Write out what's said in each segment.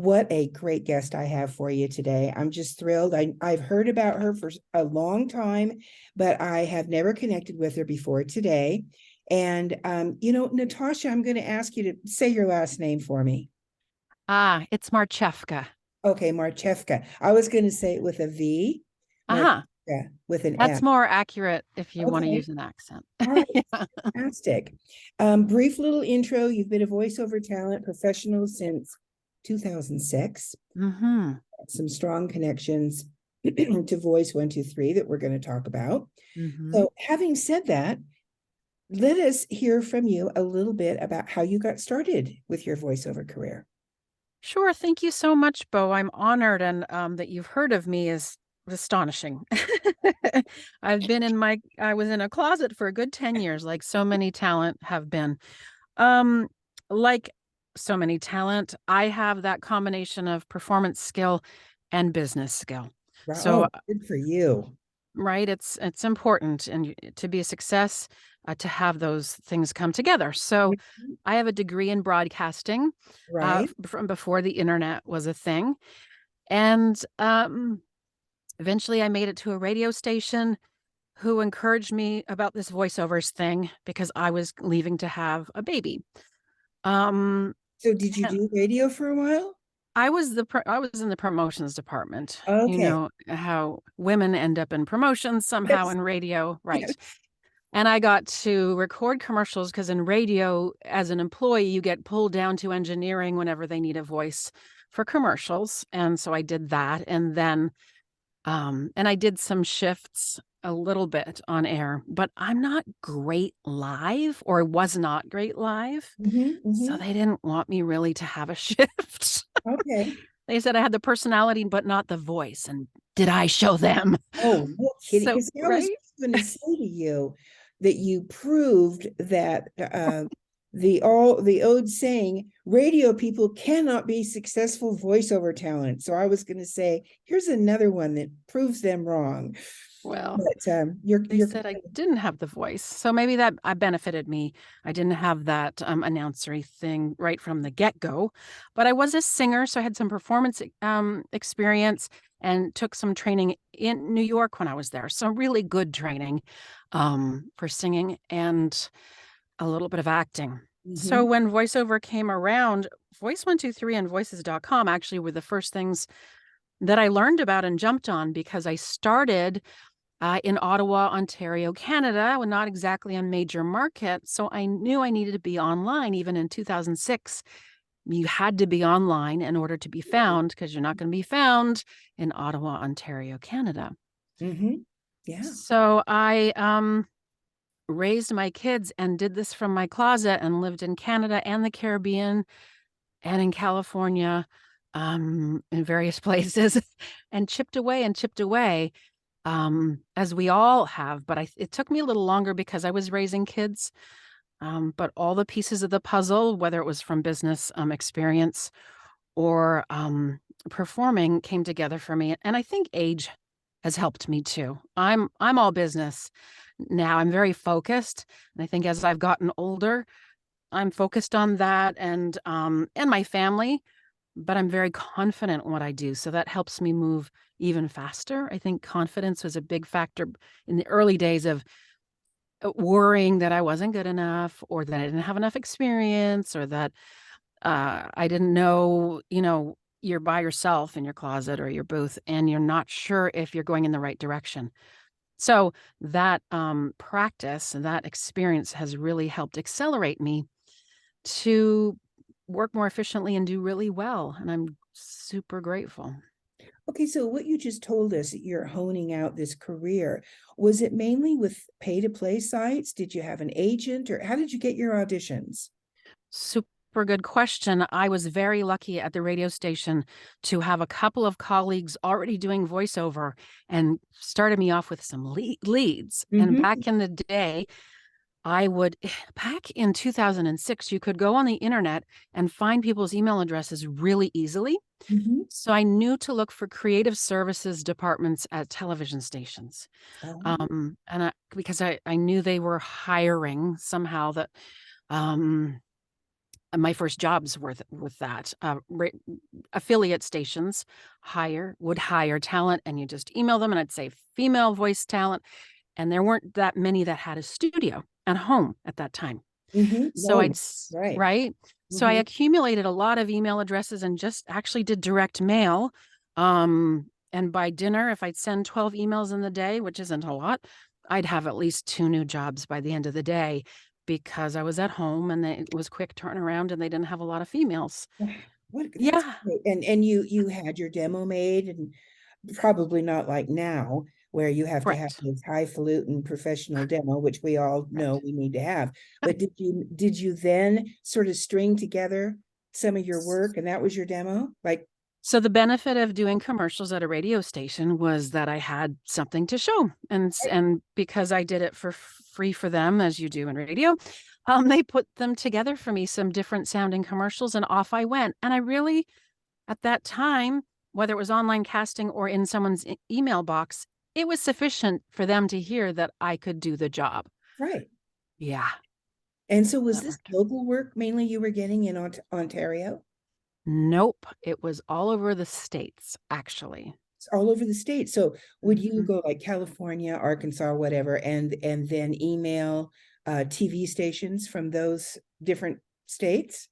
what a great guest I have for you today. I'm just thrilled. I've heard about her for a long time, but I have never connected with her before today. And, Natasha, I'm going to ask you to say your last name for me. It's Marchewka. Okay, Marchewka. I was going to say it with a V. Uh-huh. Marchewka with an That's F. more accurate if you want to Okay. use an accent. All right. Yeah. Fantastic. Brief little intro. You've been a voiceover talent professional since 2006. Mm-hmm. Some strong connections to Voice 123 that we're going to talk about. Mm-hmm. So, having said that, let us hear from you a little bit about how you got started with your voiceover career. Sure. Thank you so much, Bo. I'm honored, and that you've heard of me is astonishing. I was in a closet for a good 10 years, like so many talent have been. Um, like so many talent, I have that combination of performance skill and business skill. Right. So, Oh, good for you. right, it's important and to be a success, to have those things come together. So I have a degree in broadcasting, Right. from before the internet was a thing. And eventually I made it to a radio station who encouraged me about this voiceovers thing because I was leaving to have a baby. Um, So, did you and do radio for a while? I was in the promotions department. You Okay. know how women end up in promotions somehow Yes. in radio, right? Yes. And I got to record commercials because in radio, as an employee, you get pulled down to engineering whenever they need a voice for commercials. And so I did that. And then, and I did some shifts a little bit on air, but I'm not great live, or was not great live. So they didn't want me really to have a shift. Okay. They said I had the personality, but not the voice. And did I show them? Oh, no kidding. So, Because I was right. going to say to you that you proved that the old saying, radio people cannot be successful voiceover talent. So I was going to say, here's another one that proves them wrong. Well, But they you're said I didn't have the voice. So maybe that benefited me. I didn't have that announcery thing right from the get-go, but I was a singer, so I had some performance experience and took some training in New York when I was there. So really good training for singing and a little bit of acting. So when voiceover came around, Voice 123 and voices.com actually were the first things that I learned about and jumped on because I started in Ottawa, Ontario, Canada, well, not exactly a major market. So I knew I needed to be online. Even in 2006, you had to be online in order to be found because you're not going to be found in Ottawa, Ontario, Canada. Yeah. So I raised my kids and did this from my closet and lived in Canada and the Caribbean and in California, in various places, and chipped away, as we all have. But it took me a little longer because I was raising kids. But all the pieces of the puzzle, whether it was from business experience or performing, came together for me. And I think age has helped me too. I'm all business now. I'm very focused, and I think as I've gotten older, I'm focused on that and my family, but I'm very confident in what I do. So that helps me move even faster. I think confidence was a big factor in the early days of worrying that I wasn't good enough or that I didn't have enough experience or that I didn't know, you're by yourself in your closet or your booth and you're not sure if you're going in the right direction. So that practice and that experience has really helped accelerate me to work more efficiently and do really well. And I'm super grateful. Okay, so what you just told us, that you're honing out this career, was it mainly with pay-to-play sites? Did you have an agent, or how did you get your auditions? Super good question. I was very lucky at the radio station to have a couple of colleagues already doing voiceover and started me off with some leads. And back in the day, back in 2006, you could go on the internet and find people's email addresses really easily. So I knew to look for creative services departments at television stations. Oh. Because I knew they were hiring somehow that my first jobs were with that. Affiliate stations would hire talent, and you just email them, and I'd say female voice talent. And there weren't that many that had a studio at home at that time. So No, right. right. So I accumulated a lot of email addresses and just actually did direct mail. And by dinner, if I'd send 12 emails in the day, which isn't a lot, I'd have at least 2 new jobs by the end of the day because I was at home and it was quick turnaround and they didn't have a lot of females. What, that's Yeah, great. And you had your demo made, and probably not like now where you have to have correct. this highfalutin professional demo, which we all know Correct. we need to have. But did you then sort of string together some of your work and that was your demo? Like, So the benefit of doing commercials at a radio station was that I had something to show, and because I did it for free for them, as you do in radio, they put them together for me, some different sounding commercials, and off I went. And I really, at that time, whether it was online casting or in someone's email box, it was sufficient for them to hear that I could do the job. right. Yeah, And so was that this worked. local work mainly you were getting in Ontario? Nope, it was all over the states, actually. It's all over the state. So would you Mhm. go like California, Arkansas, whatever, and then email TV stations from those different states?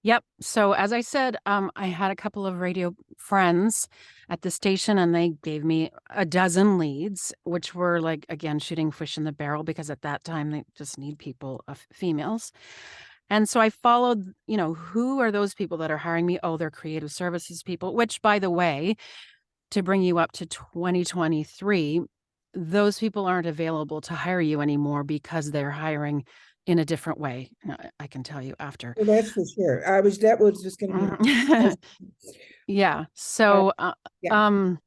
Yep. So as I said, I had a couple of radio friends at the station, and they gave me a dozen leads, which were like, again, shooting fish in the barrel because at that time they just need people, females. And so I followed, who are those people that are hiring me? Oh, they're creative services people, which, by the way, to bring you up to 2023, those people aren't available to hire you anymore because they're hiring in a different way. I can tell you after. Well, that's for sure. That was just going to be my Yeah. uh, So, yeah. um,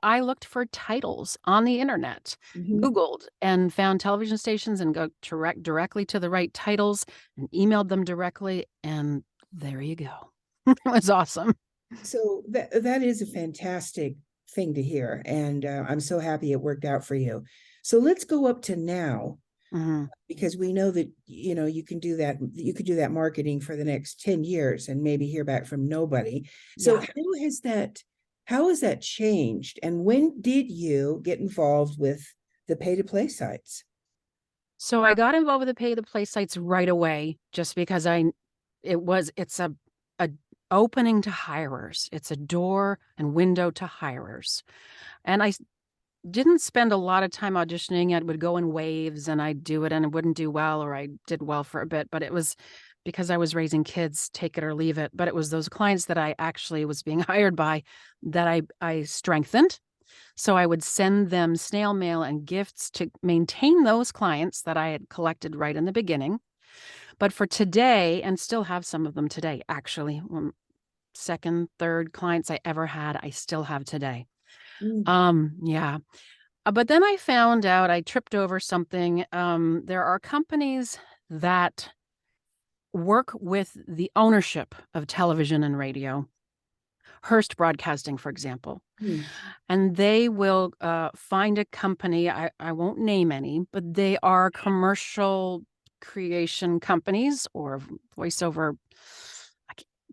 I looked for titles on the internet, Mhm. Googled, and found television stations and go directly to the right titles and emailed them directly. And there you go. It was awesome. So that is a fantastic thing to hear, and I'm so happy it worked out for you. So let's go up to now, Mhm. because we know that you can do that. You could do that marketing for the next 10 years and maybe hear back from nobody. So Yeah. how has that changed? And when did you get involved with the pay-to-play sites? So I got involved with the pay to play sites right away just because it's a opening to hirers. It's a door and window to hirers. And didn't spend a lot of time auditioning. I would go in waves and I'd do it and it wouldn't do well, or I did well for a bit, but it was because I was raising kids, take it or leave it. But it was those clients that I actually was being hired by that I strengthened. So I would send them snail mail and gifts to maintain those clients that I had collected right in the beginning. But for today, and still have some of them today, actually, second, third clients I ever had, I still have today. Mm. Yeah. But then I found out I tripped over something. There are companies that work with the ownership of television and radio. Hearst Broadcasting, for example. Mm. And they will find a company, I won't name any, but they are commercial creation companies or voiceover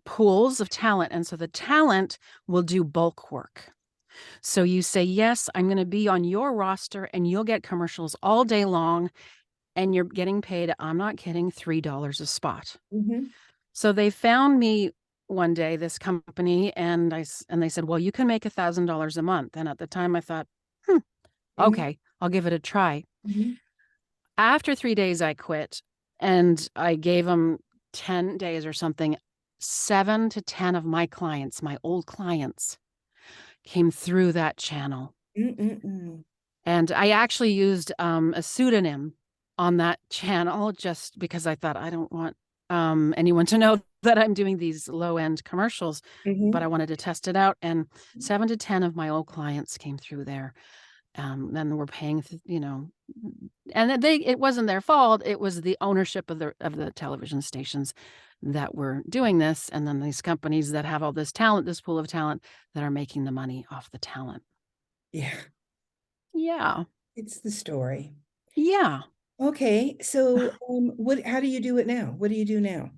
pools of talent. And so the talent will do bulk work. So you say, yes, I'm going to be on your roster and you'll get commercials all day long and you're getting paid, I'm not kidding, $3 a spot. Mhm. So they found me one day, this company, and they said, well, you can make $1,000 a month. And at the time I thought, Mhm. okay, I'll give it a try. Mhm. After 3 days, I quit and I gave them 10 days or something. 7 to 10 of my clients, my old clients, came through that channel. Mm-mm-mm. And I actually used a pseudonym on that channel just because I thought I don't want anyone to know that I'm doing these low-end commercials, but I Mhm. wanted to test it out. And 7 to 10 of my old clients came through there. Then we're paying, and it wasn't their fault. It was the ownership of the television stations that were doing this, and then these companies that have all this talent, this pool of talent, that are making the money off the talent. Yeah, Yeah, it's the story. yeah. Okay, so how do you do it now? What do you do now?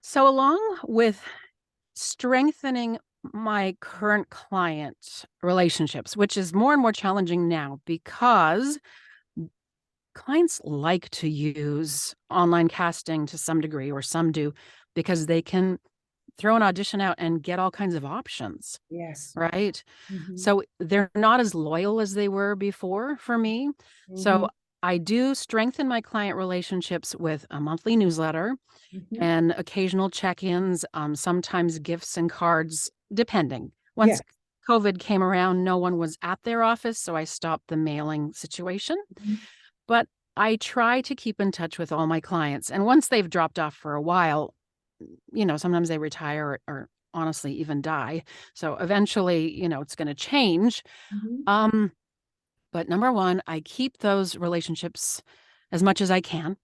So along with strengthening my current client relationships, which is more and more challenging now because clients like to use online casting to some degree, or some do, because they can throw an audition out and get all kinds of options, Yes. right? Mm-hmm. So they're not as loyal as they were before for me. Mm-hmm. So I do strengthen my client relationships with a monthly newsletter Mm-hmm. and occasional check-ins, sometimes gifts and cards, depending. Yeah. Once COVID came around, no one was at their office, so I stopped the mailing situation. Mhm. But I try to keep in touch with all my clients. And once they've dropped off for a while, sometimes they retire or honestly even die. So eventually, it's going to change. Mhm. Um, but number one, I keep those relationships as much as I can.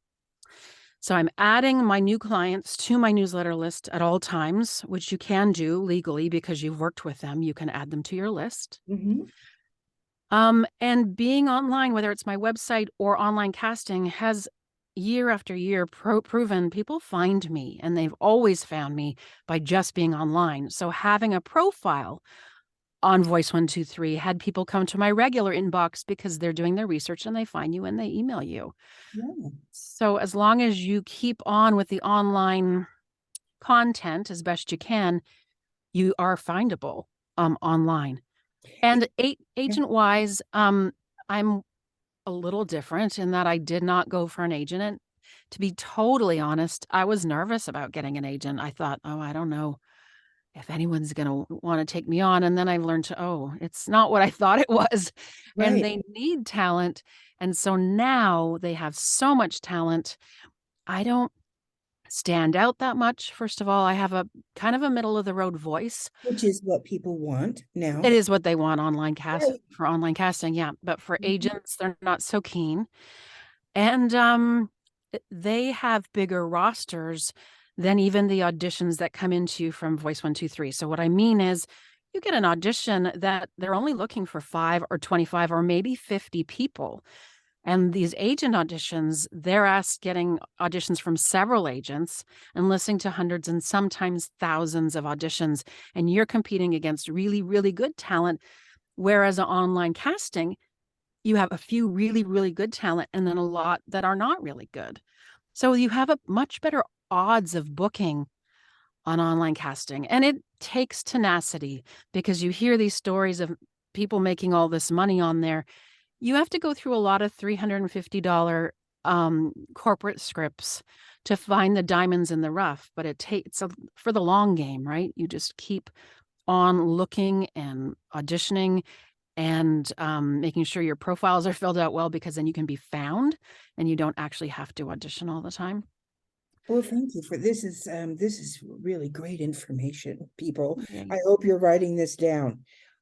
So I'm adding my new clients to my newsletter list at all times, which you can do legally because you've worked with them. You can add them to your list. Mhm. And being online, whether it's my website or online casting, has year after year proven people find me, and they've always found me by just being online. So having a profile on Voice123 had people come to my regular inbox because they're doing their research and they find you and they email you. Yeah. So as long as you keep on with the online content as best you can, you are findable online. And Yeah. agent wise, I'm a little different in that I did not go for an agent. And to be totally honest, I was nervous about getting an agent. I thought, oh, I don't know if anyone's going to want to take me on. And then I learned it's not what I thought it was. And Right. they need talent. And so now they have so much talent. I don't stand out that much. First of all, I have a kind of a middle of the road voice. Which is what people want It now. is what they want Right. for online casting, yeah. But for Mhm. agents, they're not so keen. And they have bigger rosters than even the auditions that come into you from Voice123. So what I mean is you get an audition that they're only looking for 5 or 25 or maybe 50 people. And these agent auditions, they're asked getting auditions from several agents and listening to hundreds and sometimes thousands of auditions. And you're competing against really, really good talent. Whereas an online casting, you have a few really, really good talent and then a lot that are not really good. So you have a much better odds of booking on online casting. And it takes tenacity because you hear these stories of people making all this money on there. You have to go through a lot of $350 corporate scripts to find the diamonds in the rough, but it takes for the long game, right? You just keep on looking and auditioning and making sure your profiles are filled out well, because then you can be found and you don't actually have to audition all the time. Well, thank you for this is really great information, people. Yay. I hope you're writing this down.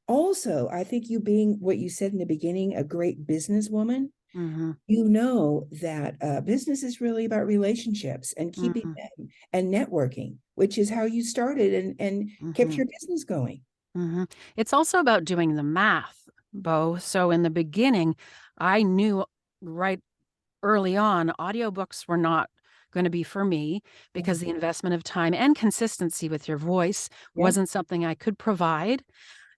Also, I think you being what you said in the beginning, a great businesswoman, Mm-hmm. you know that business is really about relationships and keeping Mm-hmm. them and networking, which is how you started and kept Mm-hmm. your business going. Mm-hmm. It's also about doing the math, Bo. So in the beginning, I knew right early on, audiobooks were not going to be for me Yeah. because the investment of time and consistency with your voice Yeah. wasn't something I could provide.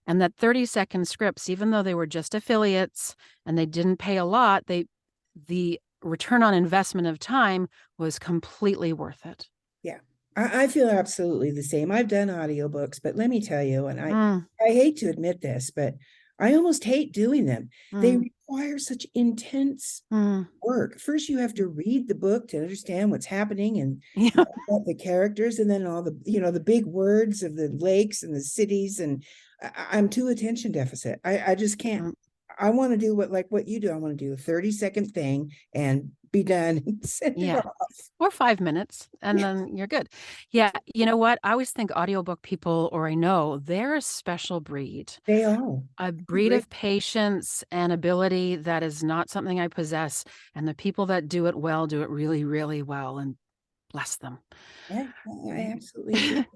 And that 30-second scripts, even though they were just affiliates and they didn't pay a lot, the return on investment of time was completely worth it. Yeah, I feel absolutely the same. I've done audiobooks, but let me tell you, and Mm, I hate to admit this, but I almost hate doing them. They mm, require such intense mm. work. First, you have to read the book to understand what's happening and Yeah. know about the characters, and then all the, the big words of the lakes and the cities. And I'm too attention deficit. I just can't. Mm, I want to do what you do. I want to do a 30-second thing and be done and send it yeah. off. Or 5 minutes and then you're good. Yeah. You know what? I always think audiobook people, or I know, they're a special breed. They are. A breed Great. of patience and ability that is not something I possess. And the people that do it well do it really, really well. And bless them. I absolutely agree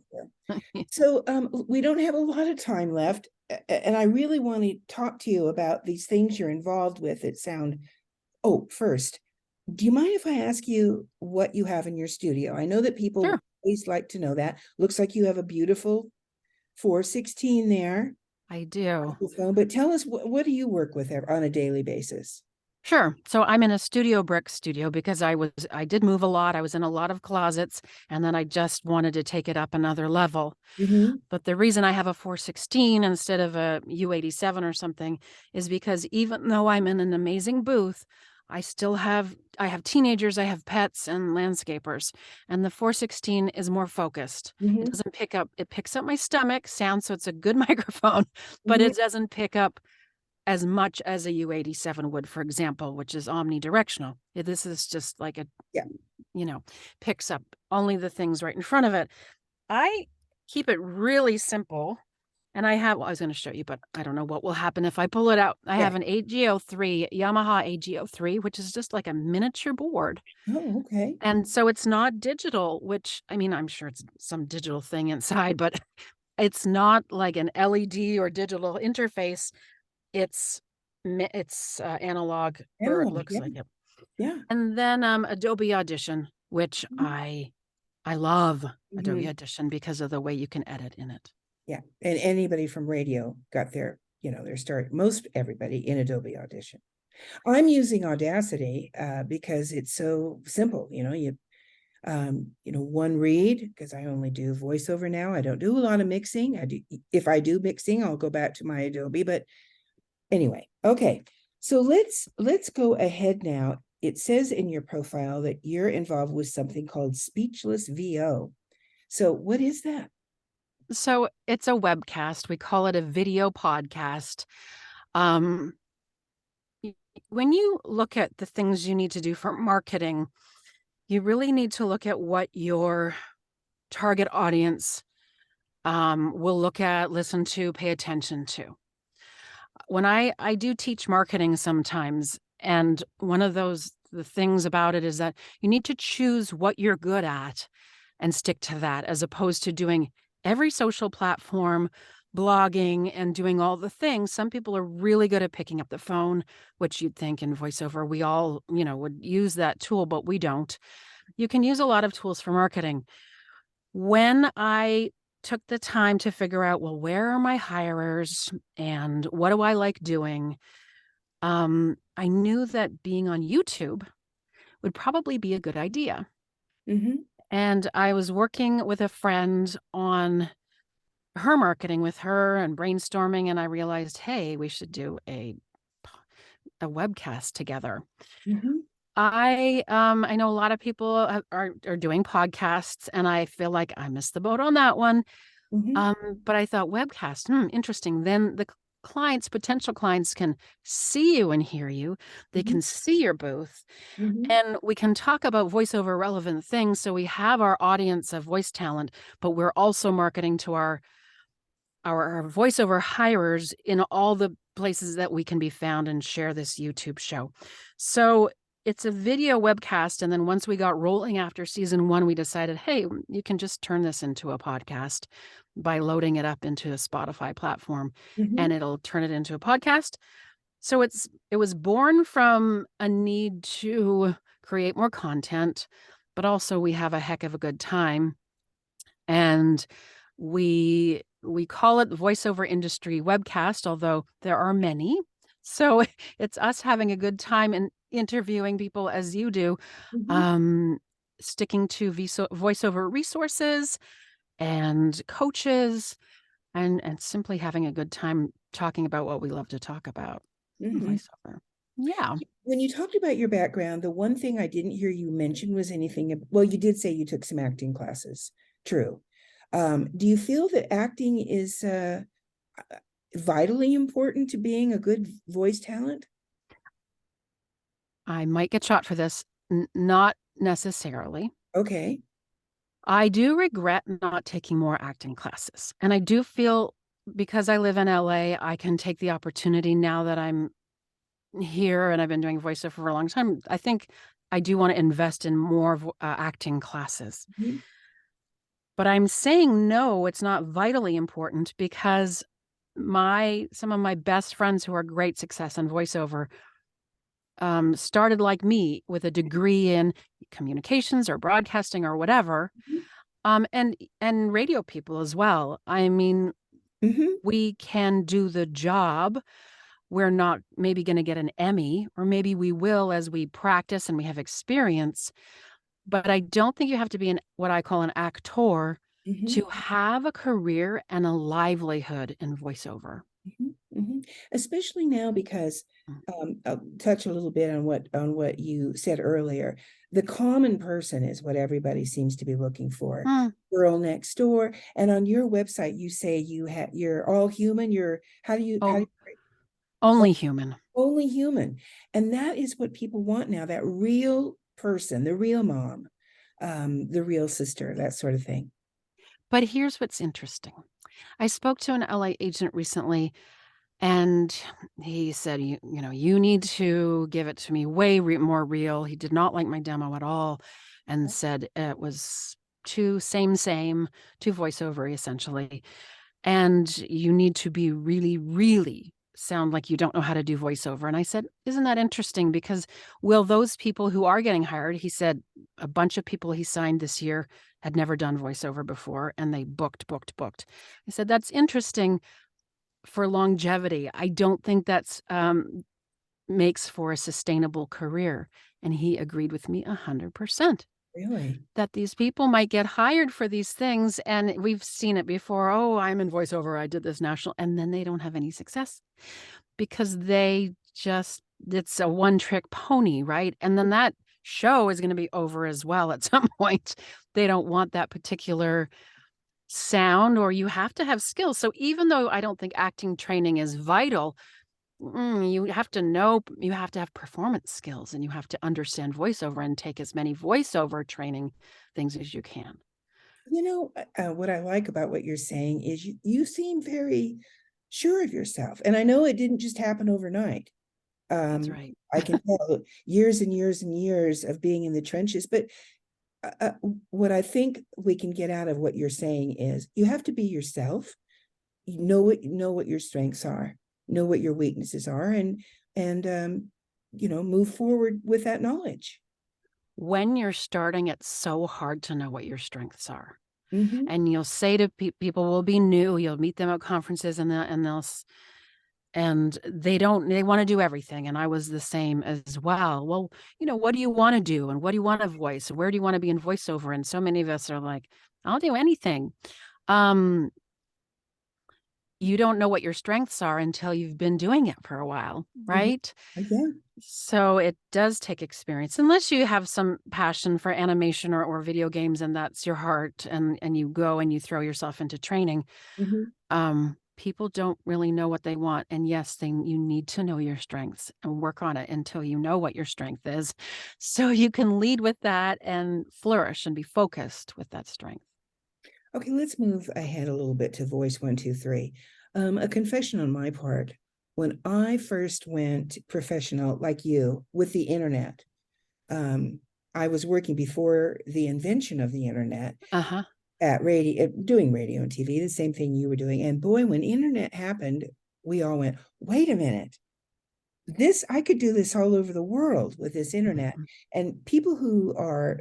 with you. So we don't have a lot of time left, and I really want to talk to you about these things you're involved with that sound. Oh, first, do you mind if I ask you what you have in your studio? I know that people Sure. always like to know that. Looks like you have a beautiful 416 there. I do. Microphone, but tell us, what do you work with on a daily basis? Sure. So I'm in a studio brick studio because I did move a lot. I was in a lot of closets, and then I just wanted to take it up another level. Mm-hmm. But the reason I have a 416 instead of a U87 or something is because even though I'm in an amazing booth, I have teenagers, I have pets and landscapers, and the 416 is more focused. Mm-hmm. It doesn't pick up, it picks up my stomach sound, so it's a good microphone, but Mm-hmm. it doesn't pick up as much as a U87 would, for example, which is omnidirectional. This is just like Yeah. picks up only the things right in front of it. I keep it really simple. And I was going to show you, but I don't know what will happen if I pull it out. I Yeah. have an AGO3, Yamaha AGO3, which is just like a miniature board. Oh, okay. And so it's not digital, which, I mean, I'm sure it's some digital thing inside, but it's not like an LED or digital interface. It's analog, or it Analog. looks Yeah. like it. Yeah. And then Adobe Audition, which Mhm. I love Adobe Mhm. Audition because of the way you can edit in it. Yeah. And anybody from radio got their start, most everybody in Adobe Audition. I'm using Audacity because it's so simple. One read, because I only do voiceover now. I don't do a lot of mixing. If I do mixing, I'll go back to my Adobe. But anyway, okay. So let's go ahead now. It says in your profile that you're involved with something called Speechless VO. So what is that? So it's a webcast. We call it a video podcast. Um, when you look at the things you need to do for marketing, you really need to look at what your target audience will look at, listen to, pay attention to. When I do teach marketing sometimes, and one of the things about it is that you need to choose what you're good at and stick to that, as opposed to doing every social platform, blogging, and doing all the things. Some people are really good at picking up the phone, which you'd think in voiceover we all, would use that tool, but we don't. You can use a lot of tools for marketing. When I took the time to figure out, well, where are my hirers and what do I like doing? I knew that being on YouTube would probably be a good idea. Mm-hmm. And I was working with a friend on her marketing with her and brainstorming, and I realized, hey, we should do a webcast together. Mm-hmm. I know a lot of people are doing podcasts, and I feel like I missed the boat on that one. Mm-hmm. But I thought webcast, interesting. Then the potential clients can see you and hear you. They Mm-hmm. can see your booth, Mm-hmm. and we can talk about voiceover relevant things. So we have our audience of voice talent, but we're also marketing to our voiceover hirers in all the places that we can be found and share this YouTube show. So it's a video webcast. And then once we got rolling after season 1, we decided, hey, you can just turn this into a podcast by loading it up into a Spotify platform, Mm-hmm. and it'll turn it into a podcast. So it was born from a need to create more content, but also we have a heck of a good time. And we call it the voiceover industry webcast, although there are many. So it's us having a good time and interviewing people as you do, Mm-hmm. um, sticking to voiceover resources and coaches, and simply having a good time talking about what we love to talk about. Mm-hmm. Voiceover. Yeah. When you talked about your background, the one thing I didn't hear you mention was anything. Well, you did say you took some acting classes. True. Do you feel that acting is vitally important to being a good voice talent? I might get shot for this. Not necessarily. Okay. I do regret not taking more acting classes. And I do feel, because I live in LA, I can take the opportunity now that I'm here and I've been doing voiceover for a long time. I think I do want to invest in more acting classes. Mhm. But I'm saying no, it's not vitally important, because some of my best friends who are great success on voiceover started like me with a degree in communications or broadcasting or whatever. And radio people as well. I mean, Hmm. we can do the job. We're not maybe going to get an Emmy, or maybe we will as we practice and we have experience. But I don't think you have to be what I call an actor Hmm. to have a career and a livelihood in voiceover. Hmm. Hmm. Especially now because I'll touch a little bit on what you said earlier. The common person is what everybody seems to be looking for. Hmm. Girl next door. And on your website, you say you're all human. How do Oh, you only human. only human? And that is what people want now, that real person, the real mom, the real sister, that sort of thing. But here's what's interesting. I spoke to an LA agent recently, and he said, you need to give it to me way more real. He did not like my demo at all, and said it was too same, too voiceover essentially. And you need to be really, really sound like you don't know how to do voiceover. And I said, isn't that interesting? Because will those people who are getting hired, he said a bunch of people he signed this year had never done voiceover before, and they booked. I said, that's interesting for longevity. I don't think that's makes for a sustainable career. And he agreed with me 100%. Really? That these people might get hired for these things, and we've seen it before. Oh, I'm in voiceover, I did this national, and then they don't have any success because it's a one-trick pony, right? And then that show is going to be over as well at some point. They don't want that particular sound, or you have to have skills. So even though I don't think acting training is vital, you have to have performance skills, and you have to understand voiceover and take as many voiceover training things as you can. What I like about what you're saying is you seem very sure of yourself. And I know it didn't just happen overnight. That's right. I can tell years and years and years of being in the trenches. But what I think we can get out of what you're saying is you have to be yourself. You know what your strengths are, know what your weaknesses are, and move forward with that knowledge. When you're starting, it's so hard to know what your strengths are. Hmm. And you'll say to people will be new, you'll meet them at conferences, and they want to do everything. And I was the same as well. Well, what do you want to do? And what do you want to voice? Where do you want to be in voiceover? And so many of us are like, I'll do anything. Um, you don't know what your strengths are until you've been doing it for a while, Hmm. right? Yeah. So it does take experience, unless you have some passion for animation or video games, and that's your heart, and you go and you throw yourself into training. Hmm. People don't really know what they want. And yes, you need to know your strengths and work on it until you know what your strength is, so you can lead with that and flourish and be focused with that strength. Okay, let's move ahead a little bit to voice 123. A confession on my part. When I first went professional, like you, with the internet, um, I was working before the invention of the internet Uh-huh. at radio, doing radio and TV, the same thing you were doing. And boy, when internet happened, we all went, wait a minute, I could do this all over the world with this internet. Mhm. And people who are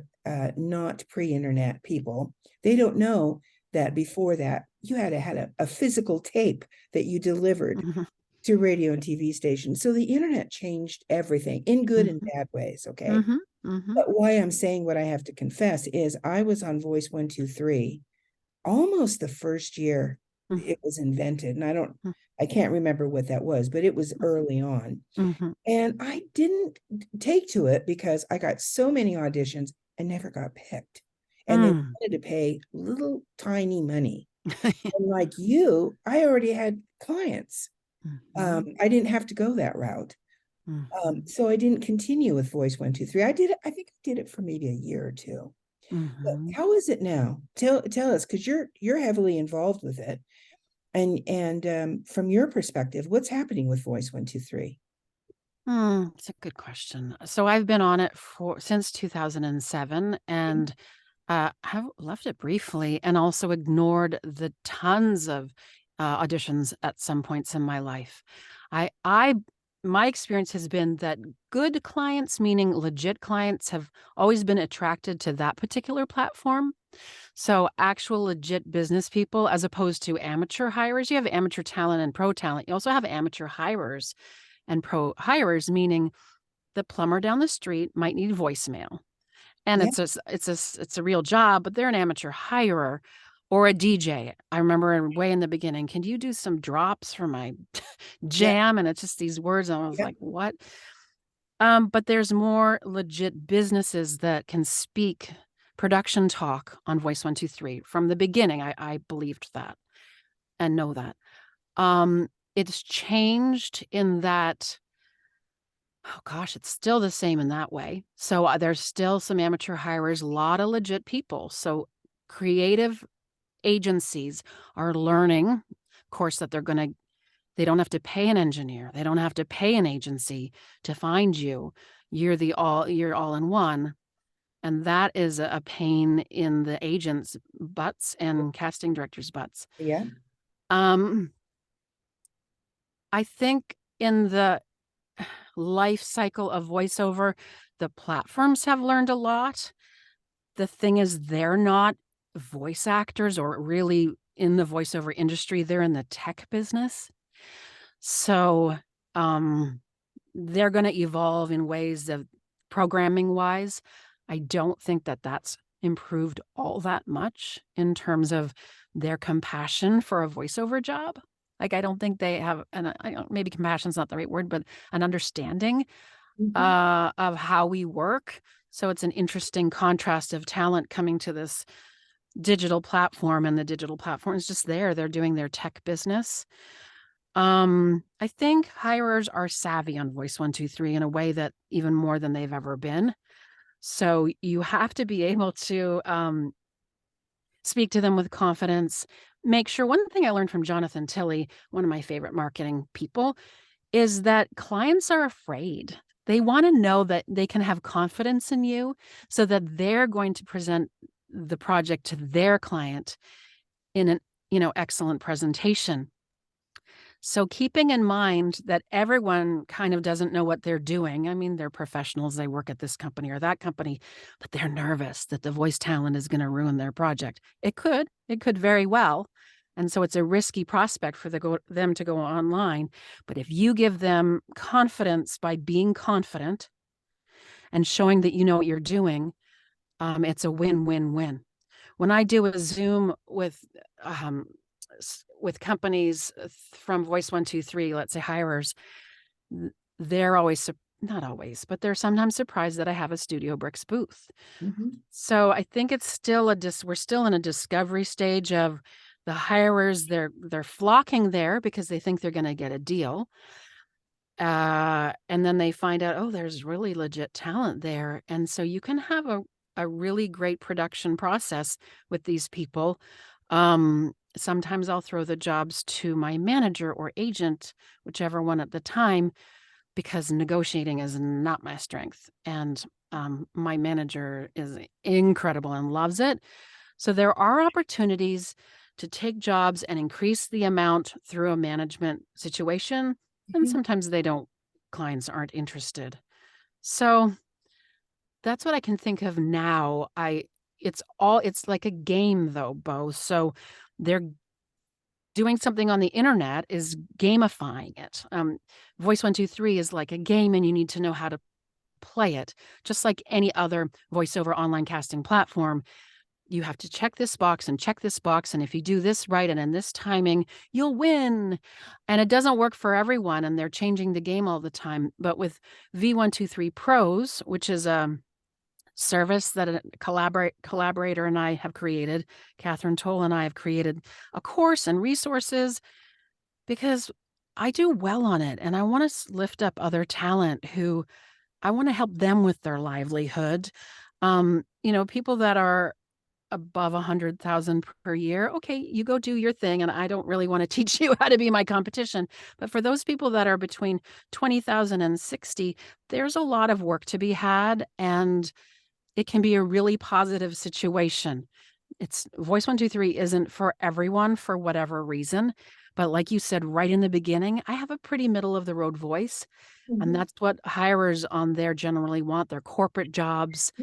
not pre-internet people, they don't know that before that you had a physical tape that you delivered Mhm. to radio and TV stations. So the internet changed everything in good and Mhm. bad ways. Okay. Mhm. Mhm. But why I'm saying what I have to confess is I was on Voice 123 almost the first year Mhm. it was invented. And I can't remember what that was, but it was early on. Mhm. And I didn't take to it because I got so many auditions and never got picked. And they Mm. wanted to pay little tiny money. And like you, I already had clients. Mhm. I didn't have to go that route. Mhm. So I didn't continue with Voice 123. I did it, I think I did it for maybe a year or two. But Mhm. how is it now? Tell us, because you're heavily involved with it. And from your perspective, what's happening with Voice 123? It's a good question. So I've been on it since 2007, and have left it briefly, and also ignored the tons of auditions at some points in my life. I my experience has been that good clients, meaning legit clients, have always been attracted to that particular platform. So actual legit business people, as opposed to amateur hires. You have amateur talent and pro talent. You also have amateur hirers and pro hirers, meaning the plumber down the street might need voicemail. And Yeah. it's a real job, but they're an amateur hirer. Or a DJ. I remember way in the beginning, can you do some drops for my Yeah. jam? And it's just these words. And I was Yeah. like, what? But there's more legit businesses that can speak production talk on Voice 123 from the beginning. I believed that and know that. It's changed in that, oh gosh, it's still the same in that way. So there's still some amateur hirers, a lot of legit people. So creative agencies are learning, of course, that they don't have to pay an engineer. They don't have to pay an agency to find you. You're all in one. And that is a pain in the agents' butts and casting directors' butts. Yeah. I think in the life cycle of voiceover, the platforms have learned a lot. The thing is, they're not voice actors or really in the voiceover industry. They're in the tech business. So they're going to evolve in ways of programming wise. I don't think that that's improved all that much in terms of their compassion for a voiceover job. Like, I don't think they have, and maybe compassion is not the right word, but an understanding of how we work. So it's an interesting contrast of talent coming to this digital platform, and the digital platform is just there. They're doing their tech business. I think hirers are savvy on Voice 123 in a way that even more than they've ever been. So you have to be able to speak to them with confidence. Make sure, one thing I learned from Jonathan Tilley, one of my favorite marketing people, is that clients are afraid. They want to know that they can have confidence in you so that they're going to present the project to their client in an, excellent presentation. So keeping in mind that everyone kind of doesn't know what they're doing. I mean, they're professionals, they work at this company or that company, but they're nervous that the voice talent is going to ruin their project. It could very well. And so it's a risky prospect for them to go online. But if you give them confidence by being confident and showing that you know what you're doing, it's a win-win-win. When I do a Zoom with companies from Voice 123, let's say hirers, they're always, not always, but they're sometimes surprised that I have a Studio Bricks booth. So I think it's still we're still in a discovery stage of the hirers. They're flocking there because they think they're going to get a deal. And then they find out, oh, there's really legit talent there. And so you can have a really great production process with these people. Sometimes I'll throw the jobs to my manager or agent, whichever one at the time, because negotiating is not my strength. And my manager is incredible and loves it. So there are opportunities to take jobs and increase the amount through a management situation. And sometimes clients aren't interested. So that's what I can think of now. It's like a game though, Bo. So they're doing something on the internet is gamifying it. Voice 123 is like a game, and you need to know how to play it. Just like any other voiceover online casting platform, you have to check this box and check this box. And if you do this right and in this timing, you'll win. And it doesn't work for everyone, and they're changing the game all the time. But with V123 Pros, which is a service that a collaborator and I have created, Catherine Toll and I have created a course and resources, because I do well on it. And I want to lift up other talent who I want to help them with their livelihood. People that are above 100,000 per year. Okay, you go do your thing. And I don't really want to teach you how to be my competition. But for those people that are between 20,000 and 60, there's a lot of work to be had. And it can be a really positive situation. Voice 123 isn't for everyone for whatever reason. But like you said, right in the beginning, I have a pretty middle of the road voice. And that's what hirers on there generally want. Their corporate jobs.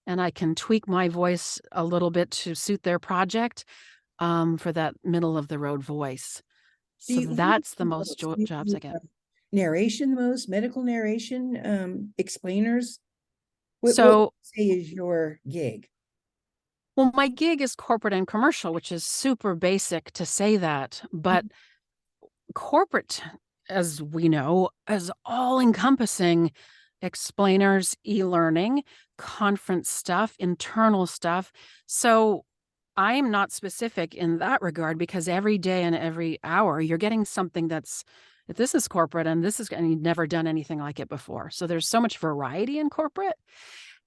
and I can tweak my voice a little bit to suit their project for that middle of the road voice. So that's the most jobs I get. Narration the most, medical narration, explainers. What So, would you say is your gig? well, my gig is corporate and commercial, which is super basic to say that, but corporate, as we know, is all encompassing explainers, e-learning, conference stuff, internal stuff. So I am not specific in that regard because every day and every hour you're getting something that's, if this is corporate and this is, and you've never done anything like it before. So there's so much variety in corporate.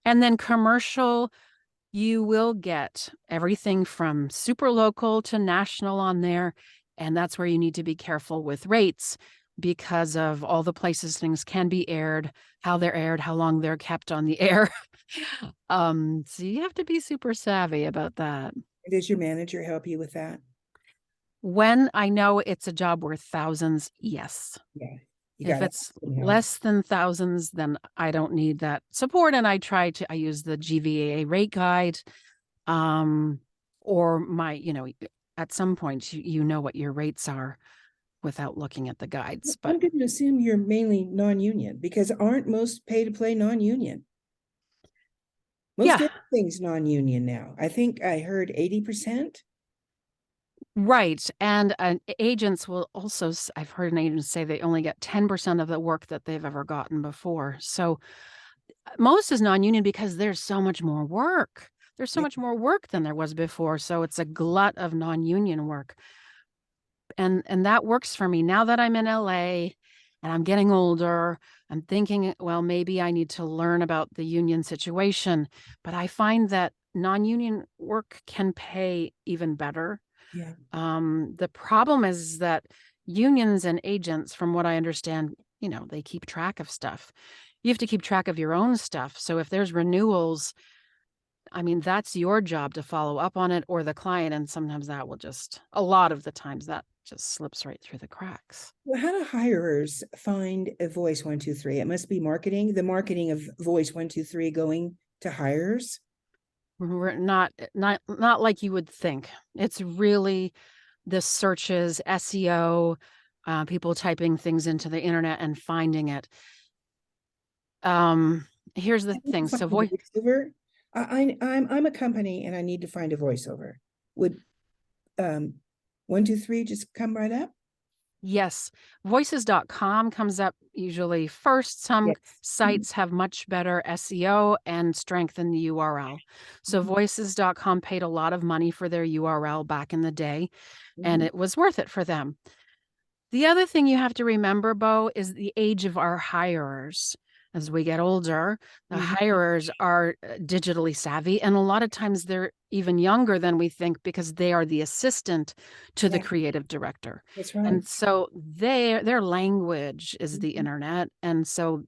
And then commercial, you will get everything from super local to national on there. And that's where you need to be careful with rates because of all the places things can be aired, how they're aired, how long they're kept on the air. So you have to be super savvy about that. Does your manager help you with that? When I know it's a job worth thousands, yes. Yeah. If it's less than thousands, then I don't need that support. And I use the GVAA rate guide, or at some point, you know what your rates are without looking at the guides. But I'm going to assume you're mainly non-union because aren't most pay-to-play non-union? Most everything's non-union now. I think I heard 80%. Right. And agents will also, I've heard an agent say they only get 10% of the work that they've ever gotten before. So most is non-union because there's so much more work. There's so much more work than there was before. So it's a glut of non-union work. And that works for me. Now that I'm in LA and I'm getting older, I'm thinking, well, maybe I need to learn about the union situation. But I find that non-union work can pay even better. Yeah. The problem is that unions and agents, from what I understand, they keep track of stuff. You have to keep track of your own stuff. So if there's renewals, I mean, that's your job to follow up on it or the client. And sometimes a lot of the times that just slips right through the cracks. Well, how do hirers find a Voice 123? It must be marketing, the marketing of Voice 123 going to hirers. We're not like you would think. It's really the searches, SEO, people typing things into the internet and finding it. Here's the thing. So voiceover. I'm a company and I need to find a voiceover. Would 123 just come right up? Yes. Voices.com comes up usually first. Some sites have much better SEO and strengthen the URL. So voices.com paid a lot of money for their URL back in the day, and it was worth it for them. The other thing you have to remember, Bo, is the age of our hirers. As we get older, the hirers are digitally savvy, and a lot of times they're even younger than we think because they are the assistant to the creative director. That's right. And so their language is the internet, and so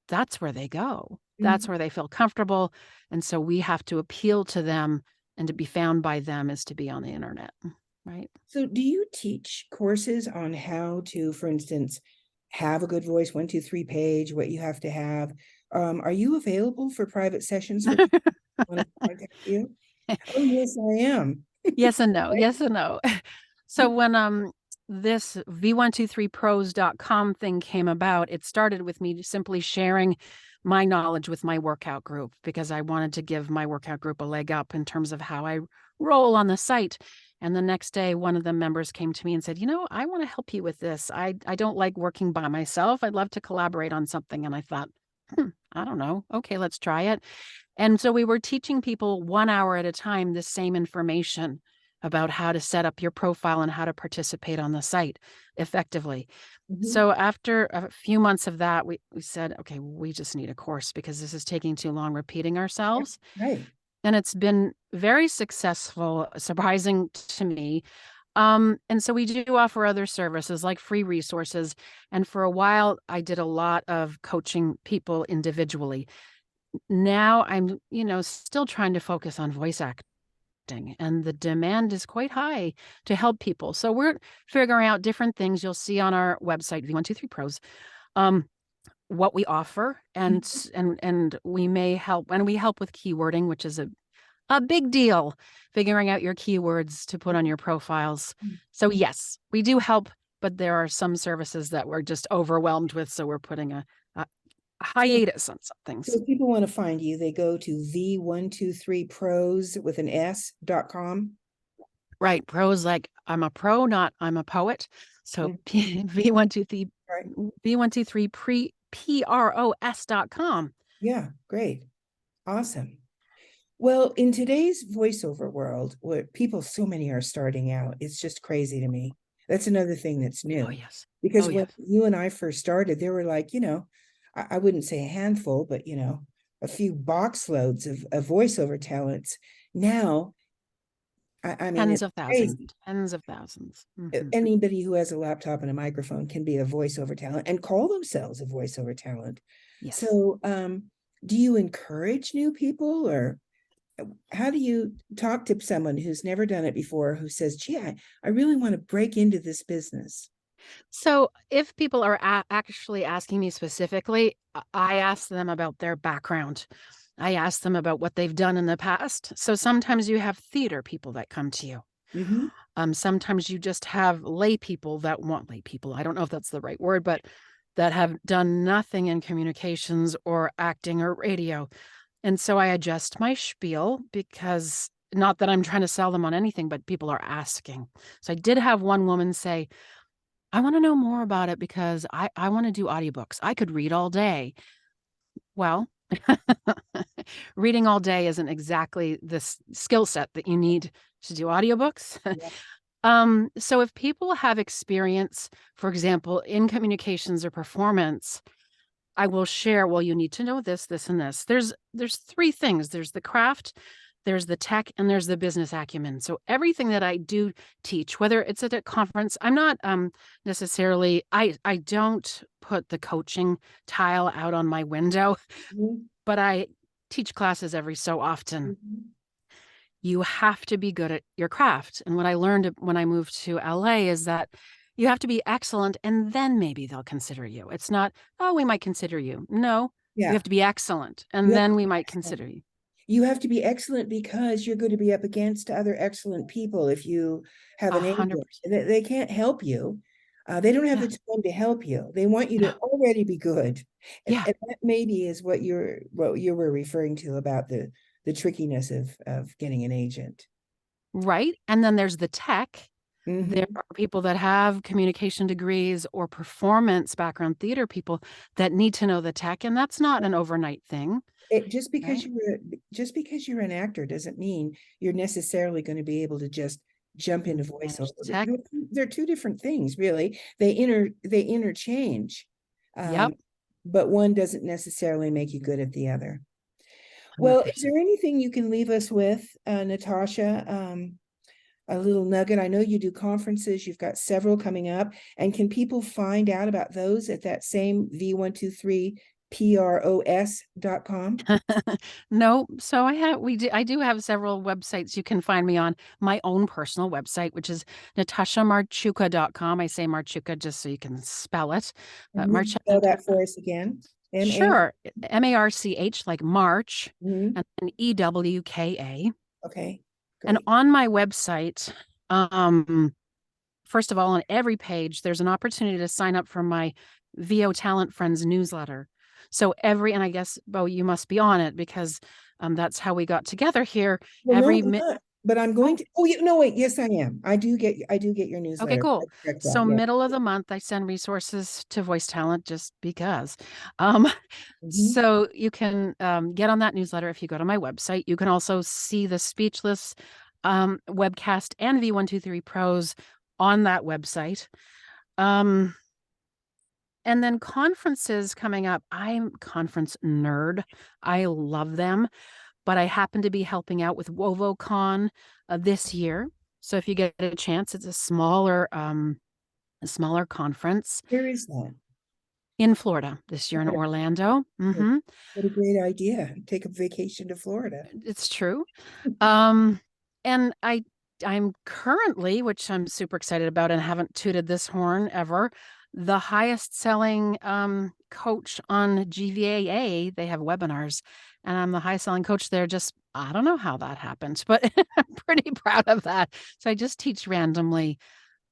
that's where they go. That's where they feel comfortable, and so we have to appeal to them, and to be found by them is to be on the internet, right? So do you teach courses on how to, for instance, have a good Voice 123 page, what you have to have? Are you available for private sessions with want to contact you? Oh, yes, I am. Yes and no. Yes and no. So when this v123pros.com thing came about, it started with me simply sharing my knowledge with my workout group because I wanted to give my workout group a leg up in terms of how I roll on the site. And the next day, one of the members came to me and said, I want to help you with this. I don't like working by myself. I'd love to collaborate on something. And I thought, I don't know. Okay, let's try it. And so we were teaching people 1 hour at a time the same information about how to set up your profile and how to participate on the site effectively. So after a few months of that, we said, okay, we just need a course because this is taking too long repeating ourselves. Right. And it's been very successful, surprising to me. And so we do offer other services like free resources. And for a while, I did a lot of coaching people individually. Now I'm, still trying to focus on voice acting, and the demand is quite high to help people. So we're figuring out different things you'll see on our website, V123 Pros. what we offer, and we may help, and we help with keywording, which is a big deal, figuring out your keywords to put on your profiles. So yes, we do help, but there are some services that we're just overwhelmed with, so we're putting a hiatus on some things. So if people want to find you, they go to V123pros with an S.com. Right. Pros, like I'm a pro, not I'm a poet. So V123 Right. V123 PROS.com. Yeah, great. Awesome. Well, in today's voiceover world, where so many are starting out, it's just crazy to me. That's another thing that's new. Oh, yes. Because Oh, when yes. you and I first started, there were like, I wouldn't say a handful, but, a few box loads of voiceover talents. Now, I mean, Tens it's of thousands, crazy. tens of thousands. Mhm. Anybody who has a laptop and a microphone can be a voiceover talent and call themselves a voiceover talent. Yes. So, do you encourage new people, or how do you talk to someone who's never done it before, who says, gee, I really want to break into this business? So if people are actually asking me specifically, I ask them about their background. I ask them about what they've done in the past. So sometimes you have theater people that come to you. Mm-hmm. Sometimes you just have lay people that want lay people. I don't know if that's the right word, but that have done nothing in communications or acting or radio. And so I adjust my spiel, because not that I'm trying to sell them on anything, but people are asking. So I did have one woman say, I want to know more about it because I want to do audiobooks. I could read all day. Well, reading all day isn't exactly the skill set that you need to do audiobooks. Yeah. So if people have experience, for example, in communications or performance, I will share, well, you need to know this, this, and this. There's three things. There's the craft, there's the tech, and there's the business acumen. So everything that I do teach, whether it's at a conference, I'm not necessarily, I don't put the coaching tile out on my window, Mm-hmm. but I teach classes every so often. Mm-hmm. You have to be good at your craft. And what I learned when I moved to LA is that you have to be excellent, and then maybe they'll consider you. It's not, oh, we might consider you. No, you Yeah. have to be excellent, You and have to then be we might excellent. consider you. You have to be excellent because you're going to be up against other excellent people if you have an agent. 100%. They can't help you. They don't have Yeah. the time to help you. They want you to No. already be good. Yeah. And that maybe is what you were referring to about the trickiness of getting an agent. Right. And then there's the tech. There Mm-hmm. are people that have communication degrees or performance background, theater people that need to know the tech. And that's not an overnight thing. Just Right. just because you're an actor doesn't mean you're necessarily going to be able to just jump into Manage voiceover. the tech. They're two different things, really. They interchange, Yep. but one doesn't necessarily make you good at the other. Well, is 100%. there anything you can leave us with, Natasha? A little nugget. I know you do conferences. You've got several coming up. And can people find out about those at that same V123pros.com? No, so I do have several websites you can find me on. My own personal website, which is natashamarchewka.com. I say Marchewka just so you can spell it. But Would you spell that for us again? M-A? Sure. MARCH, like March, Mhm. and then EWKA. Okay, And great. on my website, first of all, on every page, there's an opportunity to sign up for my VO Talent Friends newsletter. So and I guess, Bo, you must be on it because that's how we got together here. Well, no, Every I'm mi not, but I'm going Oh, to, oh, no, wait, yes, I am. I do get your okay, newsletter. I cool. check that, So yeah. middle of the month, I send resources to Voice Talent just because. Um, Mhm. so you can get on that newsletter if you go to my website. You can also see the Speechless webcast and V123 Pros on that website. Um, and then conferences coming up. I'm a conference nerd. I love them, but I happen to be helping out with WoVOCon this year. So if you get a chance, it's a smaller conference Where is that? in Florida this year in Okay. Orlando. What a great idea. Take a vacation to Florida. It's true. Um, and I'm currently, which I'm super excited about and haven't tooted this horn ever, the highest selling coach on GVAA. They have webinars, and I'm the highest selling coach there. Just, I don't know how that happened, but I'm pretty proud of that. So I just teach randomly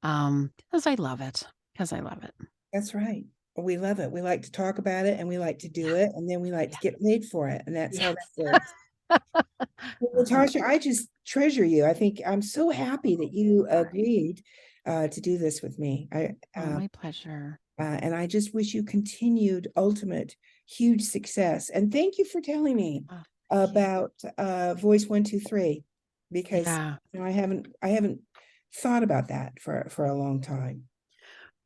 because I love it. Because I love it. That's right. We love it. We like to talk about it and we like to do it, and then we like to get paid for it. And that's how that works. Well, Natasha, I just treasure you. I think I'm so happy that you agreed to do this with me. My pleasure. And I just wish you continued ultimate huge success. And thank you for telling me about Voice 123, because I haven't thought about that for a long time.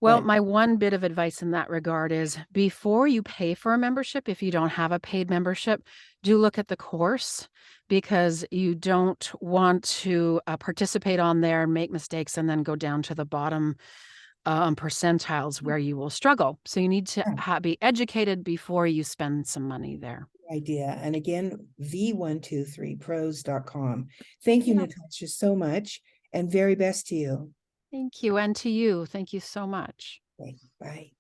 Well, my one bit of advice in that regard is before you pay for a membership, if you don't have a paid membership, do look at the course, because you don't want to participate on there, make mistakes, and then go down to the bottom percentiles where you will struggle. So you need to be educated before you spend some money there. Idea. And again, v123pros.com. Thank you, Natasha, so much, and very best to you. Thank you. And to you. Thank you so much. Okay, bye.